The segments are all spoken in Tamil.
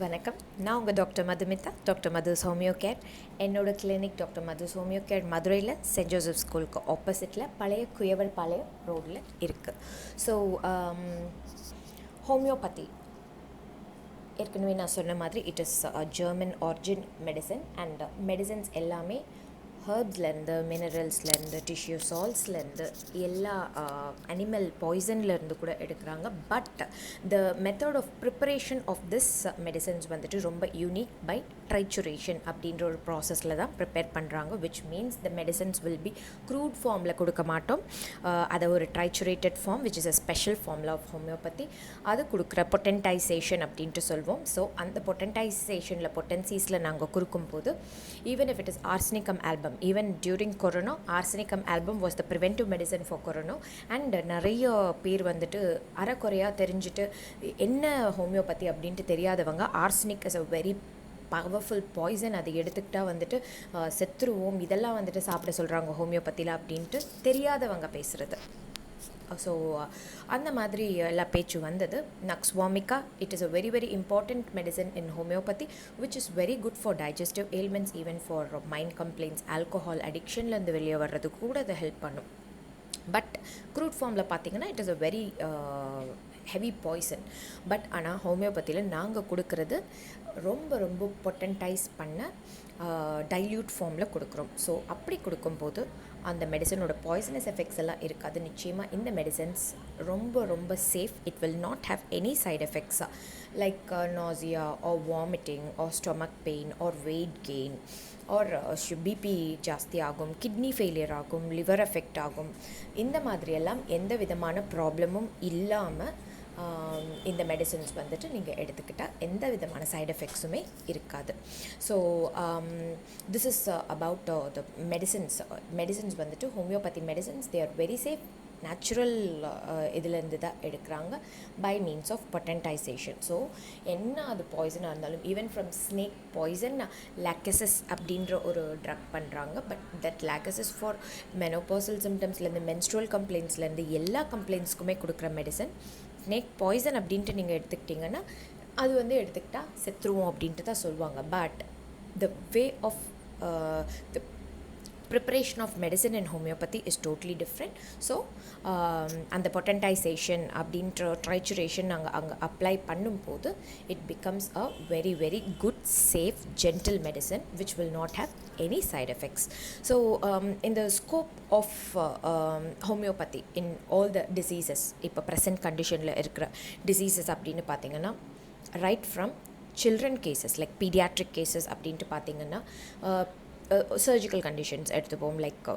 வணக்கம். நான் உங்கள் doctor Madhumitha, doctor Madhu's homeo care. என்னோட clinic doctor Madhu's homeo care மதுரையில் சென்ட் ஜோசப் ஸ்கூலுக்கு ஆப்போசிட்டில் பழைய குயவர் பாளையம் ரோடில் இருக்குது. ஸோ ஹோமியோபதி ஏற்கனவே நான் சொன்ன மாதிரி it is German origin medicine. And medicines எல்லாமே ஹர்ப்ஸ்லேருந்து, மினரல்ஸ்லேருந்து, டிஷ்யூ சால்ட்ஸ்லேருந்து, எல்லா அனிமல் பாய்சன்லேருந்து கூட எடுக்கிறாங்க. But the method of preparation of this medicines வந்துட்டு ரொம்ப யூனிக். பை ட்ரைச்சுரேஷன் அப்படின்ற ஒரு ப்ராசஸில் தான் ப்ரிப்பேர் பண்ணுறாங்க. Which means the medicines will be crude ஃபார்மில் கொடுக்க மாட்டோம். அதை ஒரு triturated form which is a special ஃபார்மில் ஆஃப் ஹோமியோபதி. அது கொடுக்குற பொட்டன்டைசேஷன் அப்படின்ட்டு சொல்வோம். ஸோ அந்த பொட்டன்டைசேஷனில் பொட்டன்சிஸில் நாங்கள் கொடுக்கும்போது even if it is arsenicum album, even during corona arsenicum album was the preventive medicine for corona. and நிறைய பேர் வந்துட்டு அறக்குறையாக தெரிஞ்சுட்டு என்ன ஹோமியோபதி அப்படின்ட்டு தெரியாதவங்க arsenic is a very powerful poison, அதை எடுத்துக்கிட்டால் வந்துட்டு செத்துருவோம், இதெல்லாம் வந்துட்டு சாப்பிட சொல்கிறாங்க ஹோமியோபதியில் அப்படின்ட்டு தெரியாதவங்க பேசுகிறது. ஸோ அந்த மாதிரி எல்லா பேச்சு வந்தது. Nux vomica, it is a very very important medicine in homeopathy which is very good for digestive ailments, even for mind complaints, alcohol அடிக்ஷன்லேருந்து வெளியே வர்றது கூட அதை ஹெல்ப் பண்ணும். பட் க்ரூட் ஃபார்மில் பார்த்திங்கன்னா it is a very heavy poison. But ஆனால் ஹோமியோபதியில் நாங்கள் கொடுக்குறது ரொம்ப ரொம்ப பொட்டன்டைஸ் பண்ண டைல்யூட் ஃபார்மில் கொடுக்குறோம். ஸோ அப்படி கொடுக்கும்போது அந்த மெடிசனோட பாய்சனஸ் எஃபெக்ட்ஸ் எல்லாம் இருக்காது. நிச்சயமாக இந்த மெடிசன்ஸ் ரொம்ப ரொம்ப safe. It will not have any side எஃபெக்ட்ஸாக like nausea or vomiting or stomach pain or weight gain or BP ஜாஸ்தி ஆகும், கிட்னி ஃபெயிலியர் ஆகும், லிவர் எஃபெக்ட் ஆகும். இந்த மாதிரியெல்லாம் எந்த விதமான ப்ராப்ளமும் இல்லாமல் இந்த மெடிசன்ஸ் வந்துட்டு நீங்கள் எடுத்துக்கிட்டால் எந்த விதமான சைட் எஃபெக்ட்ஸுமே இருக்காது. So this is about the medicines வந்துட்டு homeopathy medicines they are very safe. Natural இதுலேருந்து தான் எடுக்கிறாங்க by means of potentisation. So என்ன அது பாய்சனாக இருந்தாலும், even from snake poison lachesis அப்படின்ற ஒரு ட்ரக் பண்ணுறாங்க. But that lachesis for menopausal சிம்டம்ஸ்லேருந்து, மென்ஸ்ட்ரல் கம்ப்ளைண்ட்ஸ்லேருந்து எல்லா கம்ப்ளைண்ட்ஸ்க்குமே கொடுக்குற மெடிசன். ஸ்னேக் பாய்சன் அப்படின்ட்டு நீங்கள் எடுத்துக்கிட்டிங்கன்னா அது வந்து எடுத்துக்கிட்டால் செத்துருவோம் அப்படின்ட்டு தான் சொல்லுவாங்க. But the way of the preparation of medicine in homeopathy is totally different. So அந்த பொட்டன்டைசேஷன் அப்படின்ற ட்ரைச்சுரேஷன் நாங்கள் அங்கே அப்ளை பண்ணும்போது it becomes a very very good safe gentle medicine which will not have any side effects. So in the scope of homeopathy in all the diseases, இப்போ ப்ரெசன்ட் கண்டிஷனில் இருக்கிற டிசீசஸ் அப்படின்னு பார்த்தீங்கன்னா right from children cases like pediatric cases அப்படின்ட்டு பார்த்தீங்கன்னா சர்ஜிக்கல் கண்டிஷன்ஸ் எடுத்துப்போம். லைக்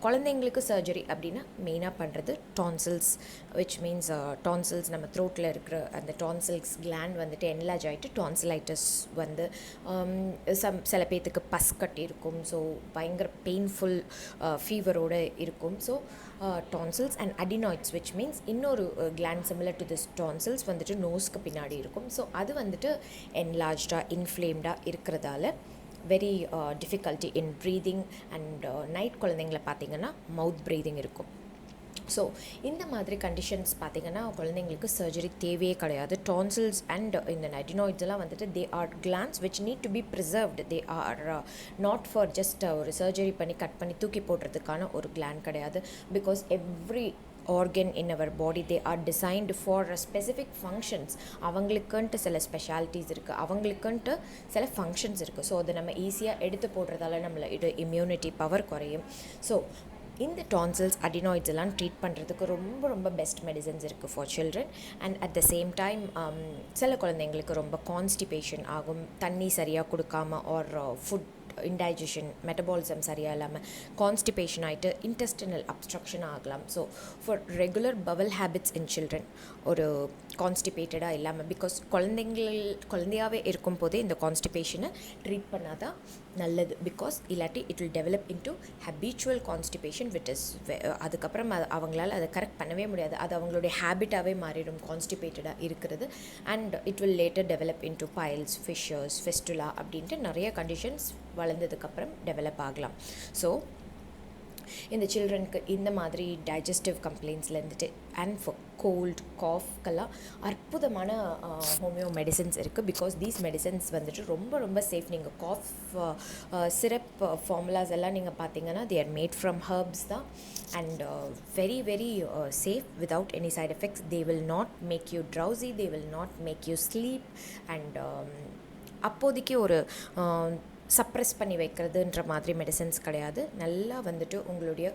குழந்தைங்களுக்கு சர்ஜரி அப்படின்னா மெயினாக பண்ணுறது டான்சில்ஸ், விச் மீன்ஸ் டான்சில்ஸ் நம்ம த்ரோட்டில் இருக்கிற அந்த டான்சில்ஸ் கிளாண்ட் வந்துட்டு என்லார்ஜ் ஆகிட்டு டான்சிலைட்டிஸ் வந்து சில பேர்த்துக்கு பஸ் கட்டி இருக்கும். ஸோ பயங்கர பெயின்ஃபுல் ஃபீவரோடு இருக்கும். So tonsils and adenoids which means இன்னொரு gland similar to this tonsils வந்துட்டு நோஸ்க்கு பின்னாடி இருக்கும். ஸோ அது வந்துட்டு என்லார்ஜாக இன்ஃப்ளேம்டாக இருக்கிறதால very difficulty in breathing and night குழந்தைங்கள பார்த்திங்கன்னா மவுத் ப்ரீதிங் இருக்கும். ஸோ இந்த மாதிரி கண்டிஷன்ஸ் பார்த்திங்கன்னா குழந்தைங்களுக்கு சர்ஜரி தேவையே கிடையாது. டான்சில்ஸ் அண்ட் இந்த அடினாய்ட்ஸ் எல்லாம் வந்துட்டு they are glands which need to be preserved. They are not for just ஒரு சர்ஜரி பண்ணி கட் பண்ணி தூக்கி போடுறதுக்கான ஒரு கிளாண்ட் கிடையாது. Because every organ in our body they are designed for specific functions. அவங்களுக்குன்ட்டு சில ஸ்பெஷாலிட்டிஸ் இருக்குது, அவங்களுக்குன்ட்டு சில ஃபங்க்ஷன்ஸ் இருக்குது. ஸோ அதை நம்ம ஈஸியாக எடுத்து போடுறதால நம்மளோட இம்யூனிட்டி பவர் குறையும். ஸோ இந்த டான்சில்ஸ் அடினாய்ட்ஸ் எல்லாம் ட்ரீட் பண்ணுறதுக்கு ரொம்ப ரொம்ப பெஸ்ட் மெடிசன்ஸ் இருக்குது for children. And at the same time சில குழந்தைங்களுக்கு ரொம்ப கான்ஸ்டிபேஷன் ஆகும், தண்ணி சரியாக கொடுக்காம ஆர் ஃபுட் இன்டைஜஷன் மெட்டபாலிசம் சரியாக இல்லாமல் கான்ஸ்டிபேஷன் ஆகிட்டு இன்டெஸ்டினல் அப்ஸ்ட்ரக்ஷன் ஆகலாம். So for regular bowel habits in children ஒரு கான்ஸ்டிபேட்டடாக இல்லாமல், பிகாஸ் குழந்தையாகவே இருக்கும் போதே இந்த கான்ஸ்டிபேஷனை ட்ரீட் பண்ணால் தான் நல்லது. பிகாஸ் இல்லாட்டி it will develop into habitual constipation விட் இஸ் அதுக்கப்புறம் அவங்களால அதை கரெக்ட் பண்ணவே முடியாது. அது அவங்களுடைய ஹேபிட்டாகவே மாறிடும் கான்ஸ்டிபேட்டடாக இருக்கிறது. And it will later develop into piles, fissures, fistula அப்படின்ட்டு நிறைய கண்டிஷன்ஸ் வளர்ந்ததுக்கப்புறம் டெவலப் ஆகலாம். ஸோ இந்த சில்ட்ரனுக்கு இந்த மாதிரி டைஜஸ்டிவ் கம்ப்ளைண்ட்ஸில் இருந்துட்டு அண்ட் ஃபார் கோல்ட் காஃப்க்கெல்லாம் அற்புதமான ஹோமியோ மெடிசன்ஸ் இருக்குது. பிகாஸ் தீஸ் மெடிசன்ஸ் வந்துட்டு ரொம்ப ரொம்ப சேஃப். நீங்கள் காஃப் சிரப் ஃபார்முலாஸ் எல்லாம் நீங்கள் பார்த்தீங்கன்னா they are made from herbs தான். And very very safe without any side effects. They will not make you drowsy, they will not make you sleep. And அப்போதைக்கு ஒரு சப்ரெஸ் பண்ணி வைக்கிறதுன்ற மாதிரி மெடிசன்ஸ் கிடையாது. நல்லா வந்துட்டு உங்களுடைய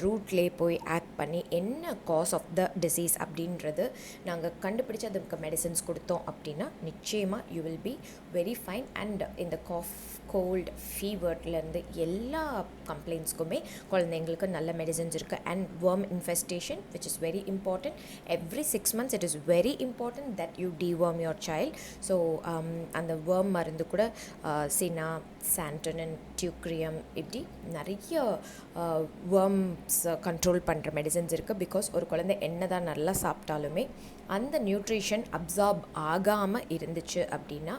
ரூட்லேயே போய் ஆக்ட் பண்ணி என்ன காஸ் ஆஃப் த டிசீஸ் அப்படின்றது நாங்கள் கண்டுபிடிச்சி அதுக்கு மெடிசன்ஸ் கொடுத்தோம் அப்படின்னா நிச்சயமாக you will be very fine. And இந்த காஃப் கோல்டு ஃபீவர்லேருந்து எல்லா கம்ப்ளைண்ட்ஸ்க்குமே குழந்தைங்களுக்கு நல்ல மெடிசன்ஸ் இருக்குது. And worm infestation which is very important. Every 6 months it is very important that you deworm your child. So அந்த worm மருந்து கூட சினா சாண்டனின் டியூக்ரியம் இப்படி நிறைய வேர்ம்ஸ் கண்ட்ரோல் பண்ணுற மெடிசன்ஸ் இருக்குது. பிகாஸ் ஒரு குழந்தை என்ன தான் நல்லா சாப்பிட்டாலுமே அந்த நியூட்ரிஷன் அப்சார்ப் ஆகாமல் இருந்துச்சு அப்படின்னா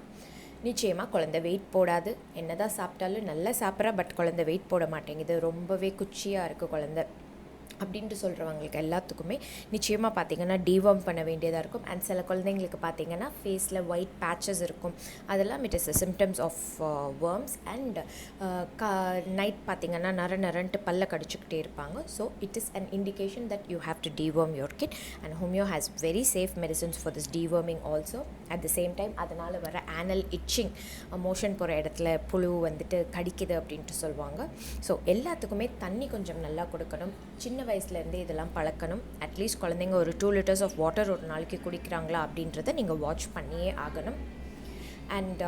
நிச்சயமாக குழந்தை வெயிட் போடாது. என்ன தான் சாப்பிட்டாலும் நல்லா சாப்பிட்றா, பட் குழந்தை வெயிட் போட மாட்டேங்குது, ரொம்பவே குச்சியாக இருக்குது குழந்தை அப்படின்ட்டு சொல்கிறவங்களுக்கு எல்லாத்துக்குமே நிச்சயமாக பார்த்திங்கன்னா டீவார்ம் பண்ண வேண்டியதாக இருக்கும். அண்ட் சில குழந்தைங்களுக்கு பார்த்திங்கன்னா ஃபேஸில் ஒயிட் பேச்சஸ் இருக்கும், அதெல்லாம் it is symptoms of worms. And night பார்த்திங்கன்னா நரன்ட்டு பல்ல கடிச்சுக்கிட்டே இருப்பாங்க. So it is an indication that you have to deworm your kid. And Homeo has very safe medicines for this deworming also. At the same time அதனால் வர anal itching, மோஷன் போகிற இடத்துல புழு வந்துட்டு கடிக்குது அப்படின்ட்டு சொல்லுவாங்க. ஸோ எல்லாத்துக்குமே தண்ணி கொஞ்சம் நல்லா கொடுக்கணும். சின்ன வயசுலேருந்தே இதெல்லாம் பழக்கணும். அட்லீஸ்ட் குழந்தைங்க ஒரு 2 liters ஆஃப் வாட்டர் ஒரு நாளைக்கு குடிக்கிறாங்களா அப்படின்றத நீங்கள் வாட்ச் பண்ணியே ஆகணும். அண்ட்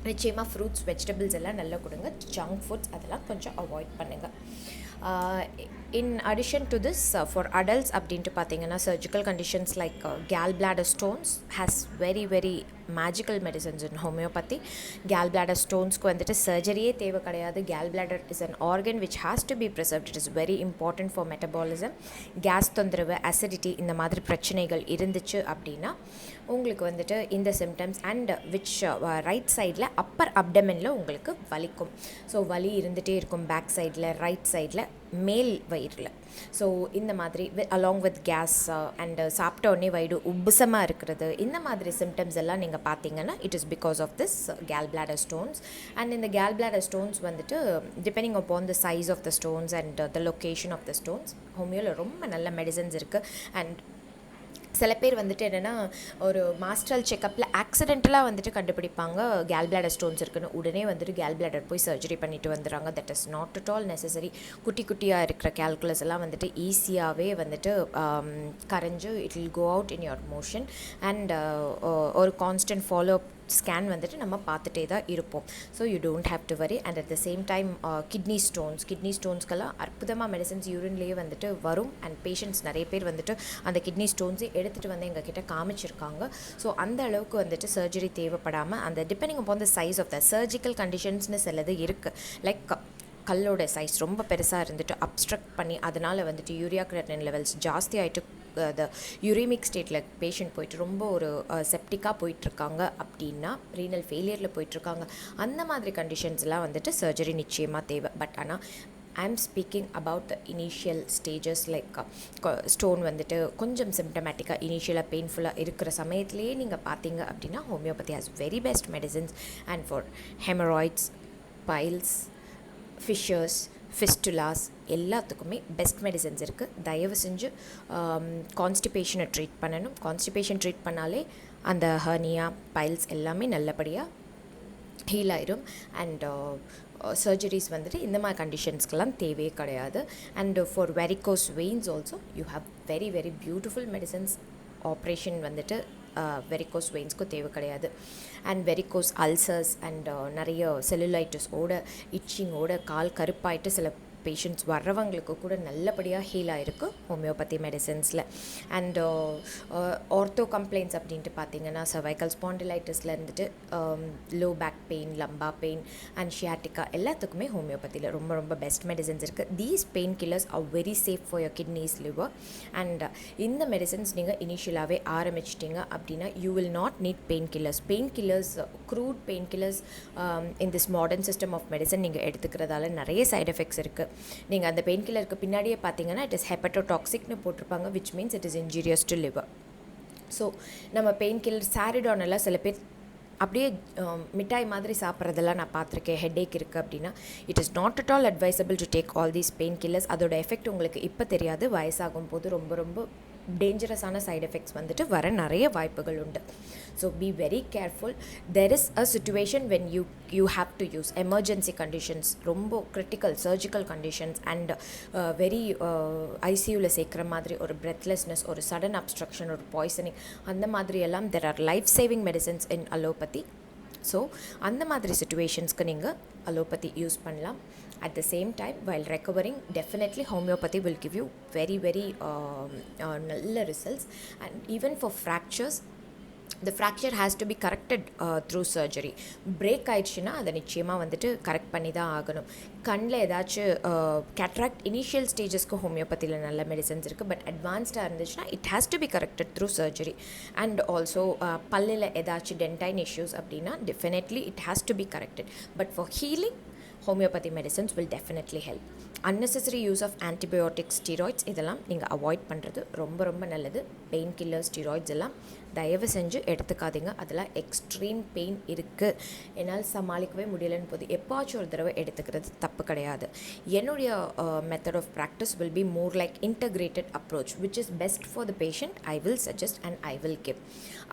நிச்சயமாக ஃப்ரூட்ஸ் வெஜிடபிள்ஸ் எல்லாம் நல்லா கொடுங்க. ஜங்க் ஃபுட்ஸ் அதெல்லாம் கொஞ்சம் அவாய்ட் பண்ணுங்கள். In addition to this, for adults அப்படின்ட்டு பார்த்தீங்கன்னா surgical conditions like gallbladder stones has very very magical medicines in homeopathy. Gallbladder stonesக்கு வந்துட்டு சர்ஜரியே தேவை கிடையாது. Gallbladder is an organ which has to be preserved. It is very important for metabolism. Gas தொந்தரவு, அசிடிட்டி இந்த மாதிரி பிரச்சனைகள் இருந்துச்சு அப்படின்னா உங்களுக்கு வந்துட்டு இந்த சிம்டம்ஸ் அண்ட் விச் ரைட் சைடில் அப்பர் அப்டமெனில் உங்களுக்கு வலிக்கும். ஸோ வலி இருந்துகிட்டே இருக்கும் பேக் சைடில், ரைட் சைடில், மேல் வயிறில். ஸோ இந்த மாதிரி அலாங் வித் கேஸ் அண்ட் சாப்பிட்ட உடனே வயிறு உப்புசமாக இருக்கிறது, இந்த மாதிரி சிம்டம்ஸ் எல்லாம் நீங்கள் பார்த்தீங்கன்னா it is because of this gallbladder stones. And இந்த gallbladder stones வந்துட்டு depending upon the size of the stones and the location of the stones ஹோமியோவில் ரொம்ப நல்ல மெடிசன்ஸ் இருக்குது. அண்ட் சில பேர் வந்துட்டு என்னென்னா ஒரு மாஸ்டரல் செக்கப்பில் ஆக்சிடென்டலாக வந்துட்டு கண்டுபிடிப்பாங்க gallbladder ஸ்டோன்ஸ் இருக்குன்னு, உடனே வந்துட்டு gallbladder போய் சர்ஜரி பண்ணிட்டு வந்துடுறாங்க. That is not at all necessary. குட்டி குட்டியாக இருக்கிற கேல்குலஸ் எல்லாம் வந்துட்டு ஈஸியாகவே வந்துட்டு கரைஞ்சு it will go out in your motion. And ஒரு கான்ஸ்டன்ட் ஃபாலோ ஸ்கேன் வந்துட்டு நம்ம பார்த்துட்டே தான் இருப்போம். So you don't have to worry. And at the same time kidney ஸ்டோன்ஸ்க்கெல்லாம் அற்புதமாக மெடிசன்ஸ் யூரின்லேயே வந்துட்டு வரும். அண்ட் பேஷண்ட்ஸ் நிறைய பேர் வந்துட்டு அந்த கிட்னி ஸ்டோன்ஸே எடுத்துகிட்டு வந்து எங்ககிட்ட காமிச்சிருக்காங்க. ஸோ அந்த அளவுக்கு வந்துட்டு சர்ஜரி தேவைப்படாமல் அந்த depending upon the size of the surgical கண்டிஷன்ஸ்னு சிலது இருக்குது. லைக் கல்லோட சைஸ் ரொம்ப பெருசாக இருந்துட்டு அப்ஸ்ட்ரக்ட் பண்ணி அதனால் வந்துட்டு யூரியா கிரெட்டினின் லெவல்ஸ் ஜாஸ்தி ஆகிட்டு த யூரிமிக் ஸ்டேட்டில் பேஷண்ட் போயிட்டு ரொம்ப ஒரு செப்டிக்காக போயிட்டுருக்காங்க அப்படின்னா, ரீனல் ஃபெயிலியரில் போயிட்டுருக்காங்க, அந்த மாதிரி கண்டிஷன்ஸ்லாம் வந்துட்டு சர்ஜரி நிச்சயமாக தேவை. பட் ஆனால் I am speaking about the initial stages like stone வந்துட்டு கொஞ்சம் சிம்டமேட்டிக்காக இனிஷியலாக பெயின்ஃபுல்லாக இருக்கிற சமயத்துலேயே நீங்கள் பார்த்தீங்க அப்படின்னா homeopathy has very best medicines. And for haemorrhoids, piles, fissures, fistulas எல்லாத்துக்குமே பெஸ்ட் மெடிசன்ஸ் இருக்குது. தயவு செஞ்சு கான்ஸ்டிபேஷனை ட்ரீட் பண்ணணும். கான்ஸ்டிபேஷன் ட்ரீட் பண்ணாலே அந்த ஹர்னியா, பைல்ஸ் எல்லாமே நல்லபடியாக ஹீல் ஆயிடும். அண்ட் சர்ஜரிஸ் வந்துட்டு இந்த மாதிரி கண்டிஷன்ஸ்க்கெல்லாம் தேவையே கிடையாது. And for varicose veins also you have very very beautiful medicines. Operation வந்துட்டு வெரிகோஸ் வெயின்ஸ்க்கு தேவை கிடையாது. அண்ட் வெரிகோஸ் அல்சர்ஸ் அண்ட் நிறைய செல்லுலைட்டிஸோட இச்சிங்கோட கால் கருப்பாயிட்டு சில பேஷண்ட்ஸ் வர்றவங்களுக்கு கூட நல்லபடியாக ஹீல் ஆகிருக்கு ஹோமியோபதி மெடிசன்ஸில். அண்ட் ஆர்த்தோ கம்ப்ளைண்ட்ஸ் அப்படின்ட்டு பார்த்தீங்கன்னா சர்வைக்கல் ஸ்பாண்டிலைட்டிஸில் இருந்துட்டு low back pain, lumbar pain and sciatica எல்லாத்துக்குமே ஹோமியோபதியில் ரொம்ப ரொம்ப பெஸ்ட் மெடிசன்ஸ் இருக்குது. These pain killers are very safe for your kidneys, liver. And இந்த மெடிசன்ஸ் நீங்கள் இனிஷியலாகவே ஆரம்பிச்சிட்டிங்க அப்படின்னா you will not need pain killers, crude pain killers in this modern system of medicine நீங்கள் எடுத்துக்கிறதால நிறைய சைட் எஃபெக்ட்ஸ் இருக்குது. நீங்கள் அந்த பெயின் கில்லருக்கு பின்னாடியே பார்த்தீங்கன்னா இட் இஸ் ஹெப்படோடாக்சிக்னு போட்டிருப்பாங்க, which means it is injurious to liver. So நம்ம பெயின் கில்லர் சாரிடான் எல்லாம் சில பேர் அப்படியே மிட்டாய் மாதிரி சாப்பிட்றதெல்லாம் நான் பார்த்துருக்கேன். ஹெட்டேக் இருக்குது அப்படின்னா it is not at all advisable to take all these pain killers. அதோட எஃபெக்ட் உங்களுக்கு இப்போ தெரியாது, வயசாகும் போது ரொம்ப ரொம்ப டேஞ்சரஸான சைட் எஃபெக்ட்ஸ் வந்துட்டு வர நிறைய வாய்ப்புகள் உண்டு. So be very careful. There is a situation when you have to use emergency conditions, ரொம்ப critical surgical conditions and very ஐசியூவில் சேர்க்குற மாதிரி ஒரு பிரெத்லெஸ்னஸ், ஒரு சடன் அப்ஸ்ட்ரக்ஷன், ஒரு பாய்சனிங், அந்த மாதிரி எல்லாம் there are life saving medicines in allopathy. So அந்த மாதிரி சுச்சுவேஷன்ஸ்க்கு நீங்கள் அலோபதி யூஸ் பண்ணலாம். At the same time, while recovering, definitely homeopathy will give you very நல்ல results. And even for fractures, the fracture has to be corrected through surgery. Break ஆயிடுச்சுன்னா அதை நிச்சயமாக வந்துட்டு கரெக்ட் பண்ணி தான் ஆகணும். கண்ணில் ஏதாச்சும் கேட்ராக்ட் இனிஷியல் ஸ்டேஜஸ்க்கு ஹோமியோபதியில் நல்ல மெடிசன்ஸ் இருக்குது, பட் அட்வான்ஸ்டாக இருந்துச்சுன்னா it has to be corrected through surgery. And also பல்லில் ஏதாச்சும் டென்டைன் இஷ்யூஸ் அப்படின்னா definitely it has to be corrected. But for healing homeopathy medicines will definitely help. Unnecessary use of antibiotics, steroids இதெல்லாம் நீங்கள் அவாய்ட் பண்ணுறது ரொம்ப நல்லது. பெயின் கில்லர், ஸ்டீராய்ட்ஸ் எல்லாம் தயவு செஞ்சு எடுத்துக்காதீங்க. அதெல்லாம் எக்ஸ்ட்ரீம் பெயின் இருக்குது, என்னால் சமாளிக்கவே முடியலன்னு போது எப்போச்சும் ஒரு தடவை எடுத்துக்கிறது தப்பு கிடையாது. என்னுடைய method of practice will be more like integrated approach which is best for the patient. I will suggest and I will give.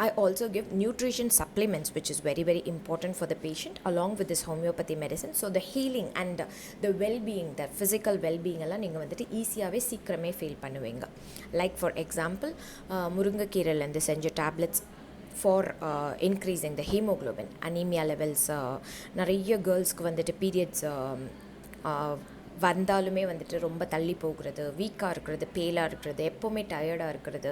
I also give nutrition supplements which is very important for the patient along with this homeopathy medicine. So the healing and the well-being, the physical well-being எல்லாம் நீங்கள் வந்துட்டு ஈஸியாகவே சீக்கிரமே ஃபீல் பண்ணுவீங்க. லைக் ஃபார் எக்ஸாம்பிள் முருங்கைக்கீரையிலேருந்து செஞ்ச tablets for increasing the haemoglobin, anaemia levels, நிறைய கேர்ள்ஸ்க்கு வந்துட்டு பீரியட்ஸ் வந்தாலுமே வந்துட்டு ரொம்ப தள்ளி போகிறது, வீக்காக இருக்கிறது, பேலாக இருக்கிறது, எப்போவுமே டயர்டாக இருக்கிறது,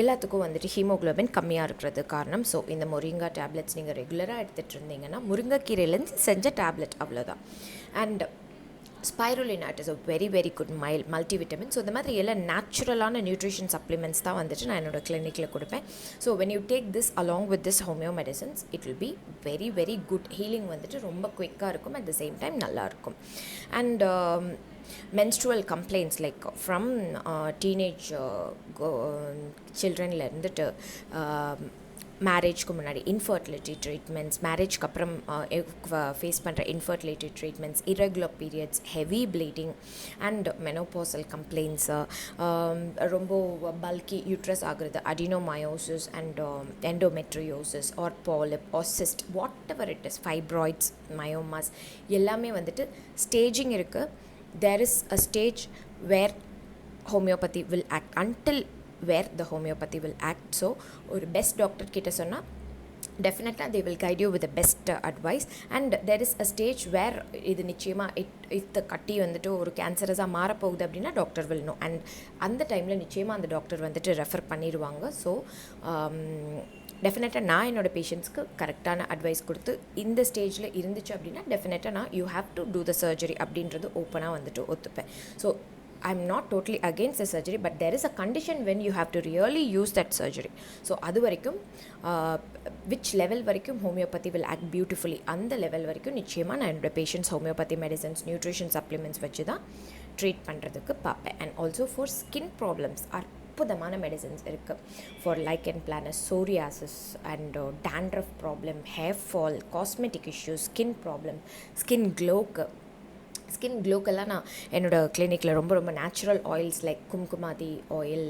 எல்லாத்துக்கும் வந்துட்டு ஹீமோக்ளோபின் கம்மியாக இருக்கிறது காரணம். ஸோ இந்த முருங்கா டேப்லெட்ஸ் நீங்கள் ரெகுலராக எடுத்துகிட்டு இருந்தீங்கன்னா, முருங்கைக்கீரையிலேருந்து செஞ்ச டேப்லெட் அவ்வளோதான். And spirulina it is a very good multivitamin. So இந்த மாதிரி எல்லாம் நேச்சுரலான நியூட்ரிஷன் சப்ளிமெண்ட்ஸ் தான் வந்துட்டு நான் என்னோடய கிளினிக்கில் கொடுப்பேன். So when you take this along with this homeo medicines it will be very good. Healing வந்துட்டு ரொம்ப குயிக்காக இருக்கும், அட் த சேம் டைம் நல்லாயிருக்கும். And menstrual complaints like from teenage childrenல இருந்துட்டு மேரேஜ்க்கு முன்னாடி இன்ஃபர்டிலிட்டி ட்ரீட்மெண்ட்ஸ், மேரேஜ்க்கு அப்புறம் ஃபேஸ் பண்ணுற infertility treatments, irregular periods, heavy bleeding and menopausal complaints, ரொம்ப பல்கி யூட்ரஸ் ஆகுறது, adenomyosis and endometriosis or polyp or cyst, whatever it is, fibroids, myomas, எல்லாமே வந்துட்டு ஸ்டேஜிங் இருக்குது. There is a stage where homeopathy will act, until where the homeopathy will act. So ஒரு பெஸ்ட் டாக்டர் கிட்ட சொன்னால் definitely they will guide you with the best advice. And there is a stage where இது நிச்சயமாக இந்த கட்டி வந்துட்டு ஒரு கேன்சரஸாக மாறப்போகுது அப்படின்னா டாக்டர் will know, and அந்த டைமில் நிச்சயமாக அந்த டாக்டர் வந்துட்டு ரெஃபர் பண்ணிடுவாங்க. ஸோ டெஃபினட்டாக நான் என்னோடய பேஷண்ட்ஸ்க்கு கரெக்டான அட்வைஸ் கொடுத்து இந்த ஸ்டேஜில் இருந்துச்சு அப்படின்னா டெஃபினட்டாக நான் you have to do the surgery அப்படின்றது ஓப்பனாக வந்துட்டு ஒத்துப்பேன். So I'm not totally against the surgery, but there is a condition when you have to really use that surgery. So அது வரைக்கும் which level வரைக்கும் homeopathy will act beautifully, அந்த லெவல் வரைக்கும் நிச்சயமாக நான் என்னோட patients homeopathy medicines, nutrition supplements வச்சு தான் ட்ரீட் பண்ணுறதுக்கு பார்ப்பேன். And also for skin problems அற்புதமான மெடிசன்ஸ் இருக்குது. For lichen planus, psoriasis and dandruff problem, hair fall, cosmetic issues, skin problem, skin க்ளோக்கெல்லாம் நான் என்னோடய கிளினிக்கில் ரொம்ப natural oils like kumkumadi oil,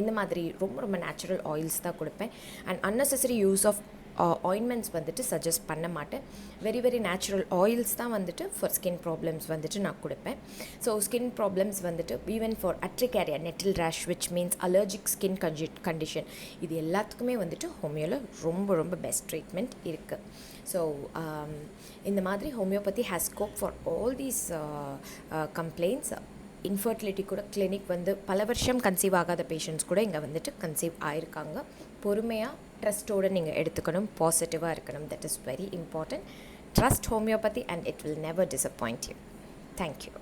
இந்த மாதிரி ரொம்ப நேச்சுரல் ஆயில்ஸ் தான் கொடுப்பேன். And unnecessary use of ointments வந்துட்டு சஜஸ்ட் பண்ண மாட்டேன். வெரி நேச்சுரல் ஆயில்ஸ் தான் வந்துட்டு ஃபார் ஸ்கின் ப்ராப்ளம்ஸ் வந்துட்டு நான் கொடுப்பேன். ஸோ ஸ்கின் ப்ராப்ளம்ஸ் வந்துட்டு even for urticaria, nettle rash which means allergic skin condition, இது எல்லாத்துக்குமே வந்துட்டு ஹோமியோவில் ரொம்ப பெஸ்ட் ட்ரீட்மெண்ட் இருக்குது. ஸோ இந்த மாதிரி homeopathy has scope for all these complaints. Infertility கூட கிளினிக் வந்து பல வருஷம் கன்சீவ் ஆகாத பேஷண்ட்ஸ் கூட இங்கே வந்துட்டு கன்சீவ் ஆகிருக்காங்க. பொறுமையாக ட்ரஸ்ட்டோடு நீங்கள் எடுத்துக்கணும், பாசிட்டிவாக இருக்கணும். That is very important. Trust homeopathy and it will never disappoint you. Thank you.